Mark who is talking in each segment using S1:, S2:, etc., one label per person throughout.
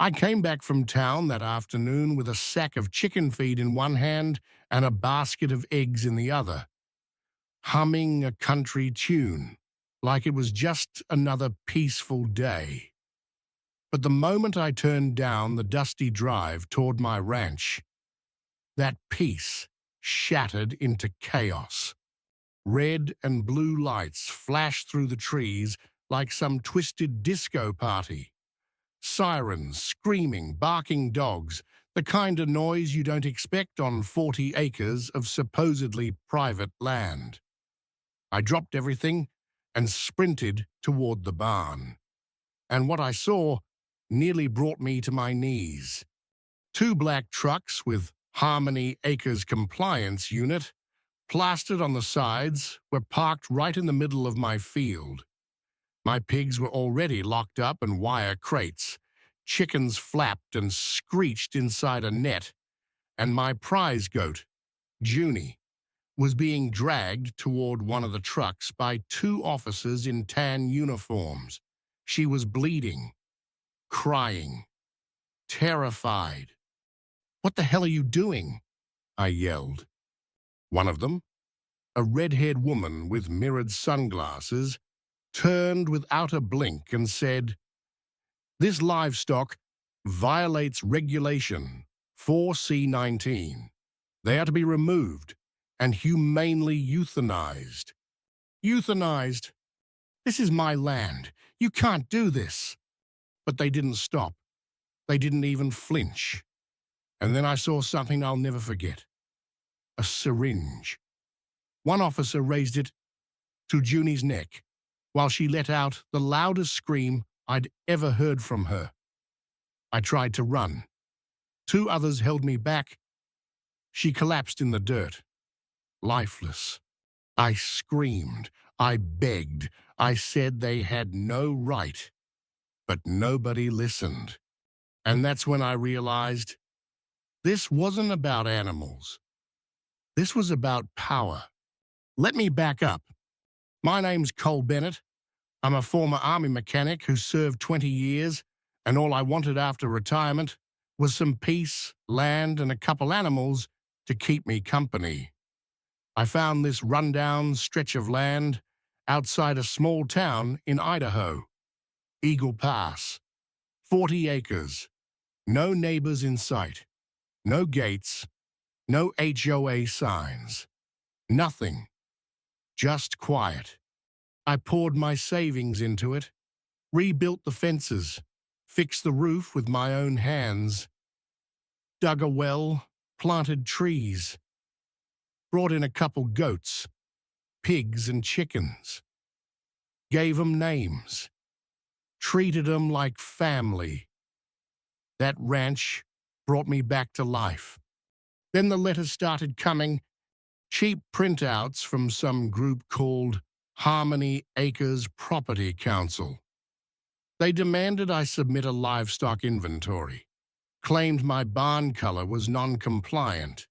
S1: I came back from town that afternoon with a sack of chicken feed in one hand and a basket of eggs in the other, humming a country tune, like it was just another peaceful day. But the moment I turned down the dusty drive toward my ranch, that peace shattered into chaos. Red and blue lights flashed through the trees like some twisted disco party. Sirens, screaming, barking dogs, the kind of noise you don't expect on 40 acres of supposedly private land. I dropped everything and sprinted toward the barn. And what I saw nearly brought me to my knees. Two black trucks with Harmony Acres Compliance Unit plastered on the sides were parked right in the middle of my field. My pigs were already locked up in wire crates. Chickens flapped and screeched inside a net, and my prize goat, Junie, was being dragged toward one of the trucks by two officers in tan uniforms. She was bleeding, crying, terrified. "What the hell are you doing?" I yelled. One of them, a red-haired woman with mirrored sunglasses, turned without a blink and said, "This livestock violates Regulation 4C19. They are to be removed and humanely euthanized." Euthanized? This is my land. You can't do this. But they didn't stop. They didn't even flinch. And then I saw something I'll never forget. A syringe. One officer raised it to Junie's neck while she let out the loudest scream I'd ever heard from her. I tried to run. Two others held me back. She collapsed in the dirt, lifeless. I screamed. I begged. I said they had no right. But nobody listened. And that's when I realized this wasn't about animals. This was about power. Let me back up. My name's Cole Bennett. I'm a former army mechanic who served 20 years, and all I wanted after retirement was some peace, land, and a couple animals to keep me company. I found this rundown stretch of land outside a small town in Idaho. Eagle Pass. 40 acres. No neighbors in sight. No gates. No HOA signs. Nothing. Just quiet. I poured my savings into it, rebuilt the fences, fixed the roof with my own hands, dug a well, planted trees, brought in a couple goats, pigs and chickens, gave 'em names, treated 'em like family. That ranch brought me back to life. Then the letters started coming, cheap printouts from some group called Harmony Acres Property Council. They demanded I submit a livestock inventory, claimed my barn color was non-compliant,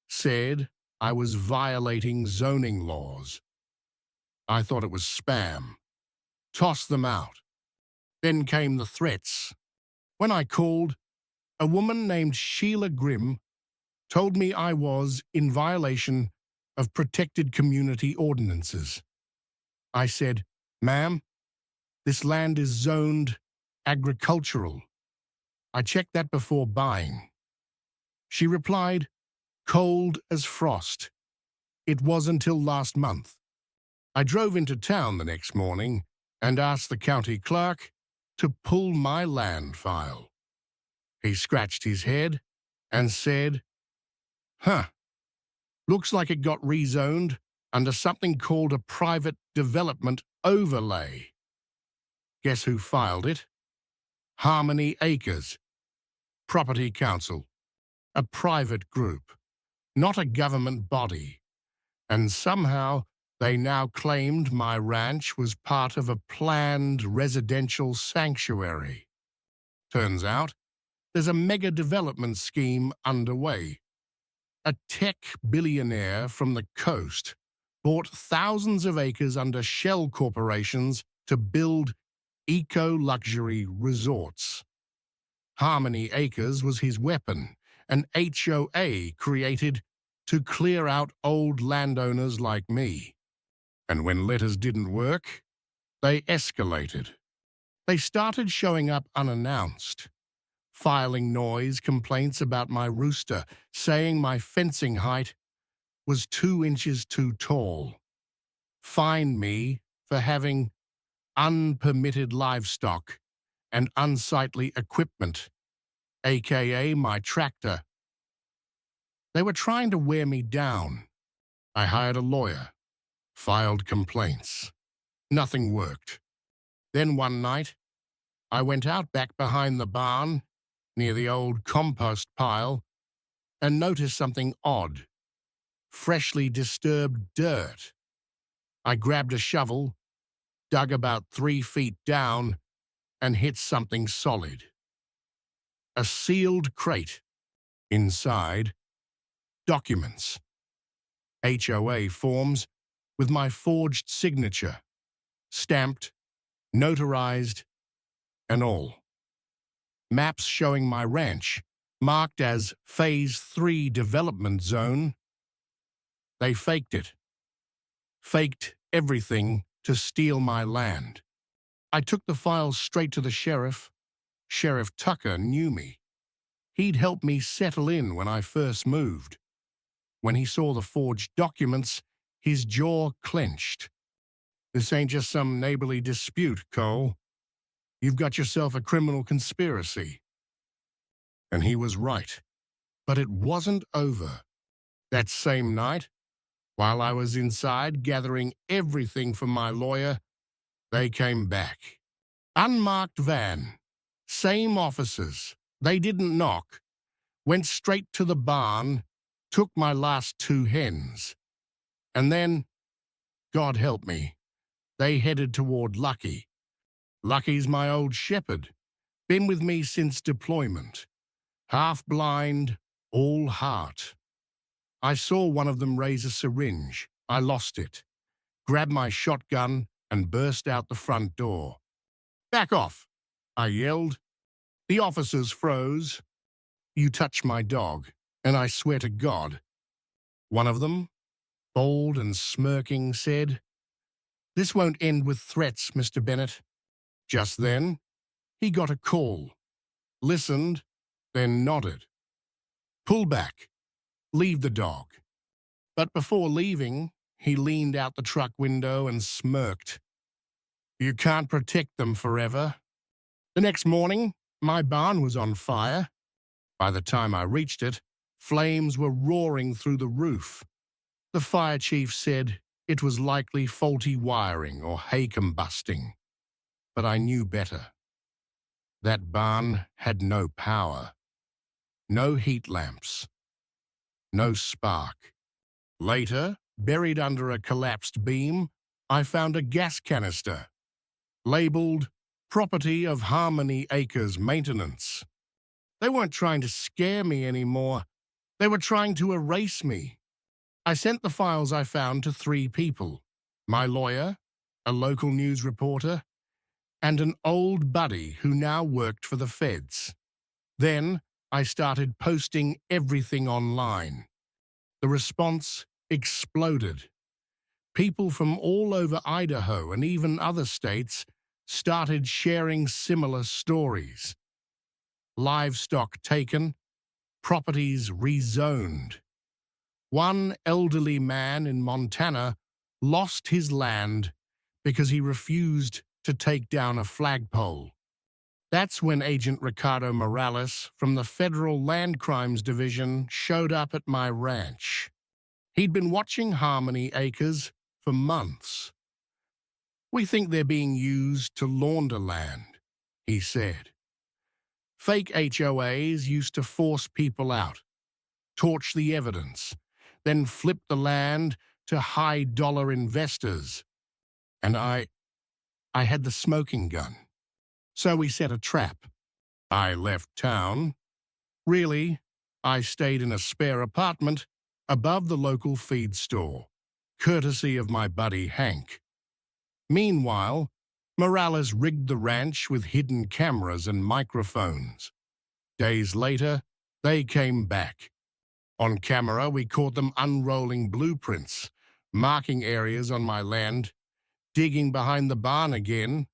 S1: said I was violating zoning laws. I thought it was spam. Tossed them out. Then came the threats. When I called, a woman named Sheila Grimm told me I was in violation of protected community ordinances. I said, "Ma'am, this land is zoned agricultural. I checked that before buying." She replied, cold as frost. It was until last month. I drove into town the next morning and asked the county clerk to pull my land file. He scratched his head and said, looks like it got rezoned under something called a private development overlay." Guess who filed it? Harmony Acres Property Council, a private group, not a government body. And somehow they now claimed my ranch was part of a planned residential sanctuary. Turns out there's a mega development scheme underway. A tech billionaire from the coast bought thousands of acres under shell corporations to build eco-luxury resorts. Harmony Acres was his weapon, an HOA created to clear out old landowners like me. And when letters didn't work, they escalated. They started showing up unannounced, filing noise complaints about my rooster, saying my fencing height was 2 inches too tall. Fined me for having unpermitted livestock and unsightly equipment, aka my tractor. They were trying to wear me down. I hired a lawyer, filed complaints. Nothing worked. Then one night, I went out back behind the barn, near the old compost pile, and noticed something odd. Freshly disturbed dirt. I grabbed a shovel, dug about 3 feet down, and hit something solid. A sealed crate. Inside, documents. HOA forms with my forged signature, stamped, notarized, and all. Maps showing my ranch, marked as Phase 3 Development Zone. They faked it. Faked everything to steal my land. I took the files straight to the sheriff. Sheriff Tucker knew me. He'd helped me settle in when I first moved. When he saw the forged documents, his jaw clenched. This ain't just some neighborly dispute, Cole. You've got yourself a criminal conspiracy. And he was right. But it wasn't over. That same night, while I was inside gathering everything for my lawyer, they came back. Unmarked van. Same officers. They didn't knock. Went straight to the barn, took my last 2 hens. And then, God help me, they headed toward Lucky. Lucky's my old shepherd. Been with me since deployment. Half blind, all heart. I saw one of them raise a syringe. I lost it. Grabbed my shotgun and burst out the front door. Back off, I yelled. The officers froze. You touch my dog, and I swear to God. One of them, bold and smirking, said, "This won't end with threats, Mr. Bennett." Just then, he got a call. Listened, then nodded. Pull back. Leave the dog. But before leaving, he leaned out the truck window and smirked. You can't protect them forever. The next morning, my barn was on fire. By the time I reached it, flames were roaring through the roof. The fire chief said it was likely faulty wiring or hay combusting. But I knew better. That barn had no power. No heat lamps. No spark. Later, buried under a collapsed beam, I found a gas canister, labeled Property of Harmony Acres Maintenance. They weren't trying to scare me anymore. They were trying to erase me. I sent the files I found to 3 people, my lawyer, a local news reporter, and an old buddy who now worked for the feds. Then I started posting everything online. The response exploded. People from all over Idaho and even other states started sharing similar stories. Livestock taken, properties rezoned. One elderly man in Montana lost his land because he refused to take down a flagpole. That's when Agent Ricardo Morales from the Federal Land Crimes Division showed up at my ranch. He'd been watching Harmony Acres for months. We think they're being used to launder land, he said. Fake HOAs used to force people out, torch the evidence, then flip the land to high-dollar investors. And I had the smoking gun. So we set a trap. I left town. Really, I stayed in a spare apartment above the local feed store, courtesy of my buddy Hank. Meanwhile, Morales rigged the ranch with hidden cameras and microphones. Days later, they came back. On camera, we caught them unrolling blueprints, marking areas on my land, digging behind the barn again,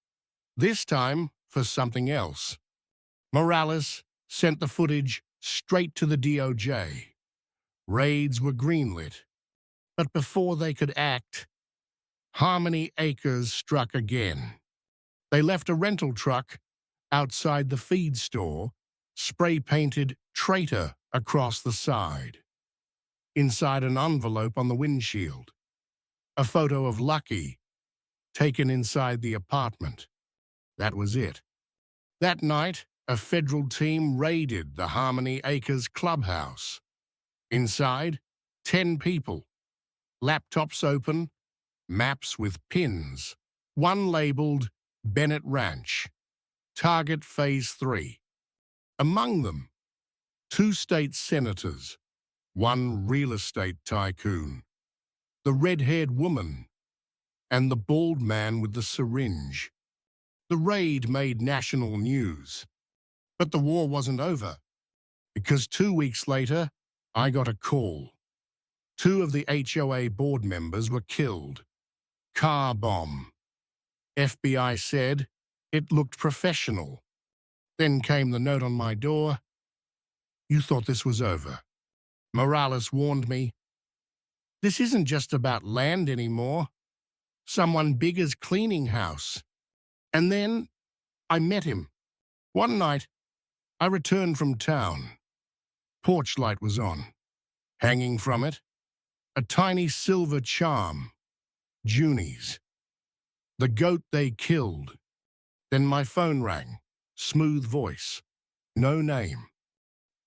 S1: this time for something else. Morales sent the footage straight to the DOJ. Raids were greenlit. But before they could act, Harmony Acres struck again. They left a rental truck outside the feed store, spray-painted "Traitor" across the side. Inside an envelope on the windshield, a photo of Lucky, taken inside the apartment. That was it. That night, a federal team raided the Harmony Acres clubhouse. Inside, 10 people. Laptops open, maps with pins. One labeled Bennett Ranch. Target Phase 3. Among them, 2 state senators, 1 real estate tycoon, the red-haired woman, and the bald man with the syringe. The raid made national news. But the war wasn't over, because 2 weeks later, I got a call. 2 of the HOA board members were killed. Car bomb. FBI said it looked professional. Then came the note on my door. You thought this was over. Morales warned me. This isn't just about land anymore. Someone big is cleaning house. And then I met him. One night, I returned from town. Porch light was on. Hanging from it, a tiny silver charm. Junie's. The goat they killed. Then my phone rang. Smooth voice. No name.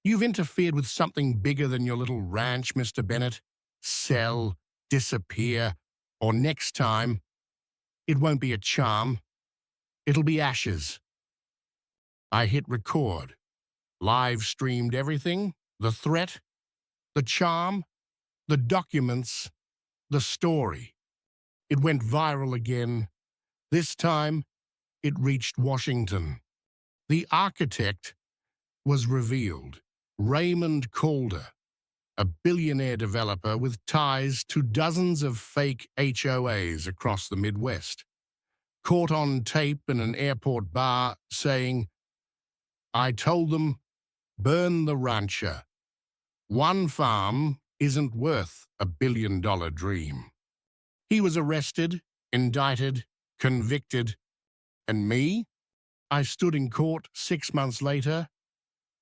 S1: You've interfered with something bigger than your little ranch, Mr. Bennett. Sell, disappear, or next time, it won't be a charm. It'll be ashes. I hit record. Live streamed everything. The threat, the charm, the documents, the story. It went viral again. This time, it reached Washington. The architect was revealed. Raymond Calder, a billionaire developer with ties to dozens of fake HOAs across the Midwest. Caught on tape in an airport bar saying, I told them, burn the rancher. One farm isn't worth $1 billion dream. He was arrested, indicted, convicted. And me? I stood in court 6 months later,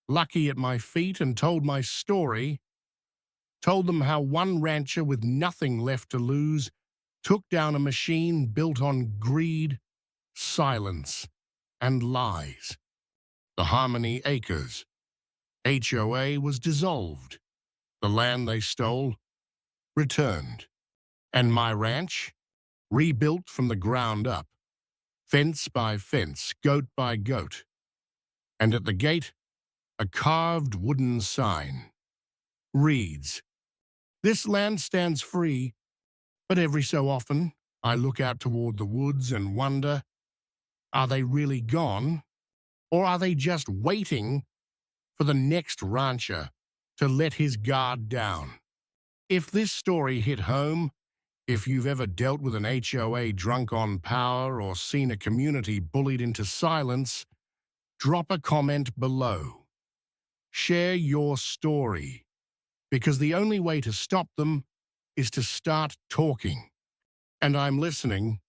S1: Lucky at my feet, and told my story. Told them how one rancher with nothing left to lose took down a machine built on greed, silence, and lies. The Harmony Acres HOA was dissolved. The land they stole returned. And my ranch, rebuilt from the ground up, fence by fence, goat by goat. And at the gate, a carved wooden sign. Reads, This land stands free, but every so often I look out toward the woods and wonder, are they really gone? Or are they just waiting for the next rancher to let his guard down? If this story hit home, if you've ever dealt with an HOA drunk on power or seen a community bullied into silence, drop a comment below. Share your story, because the only way to stop them is to start talking. And I'm listening.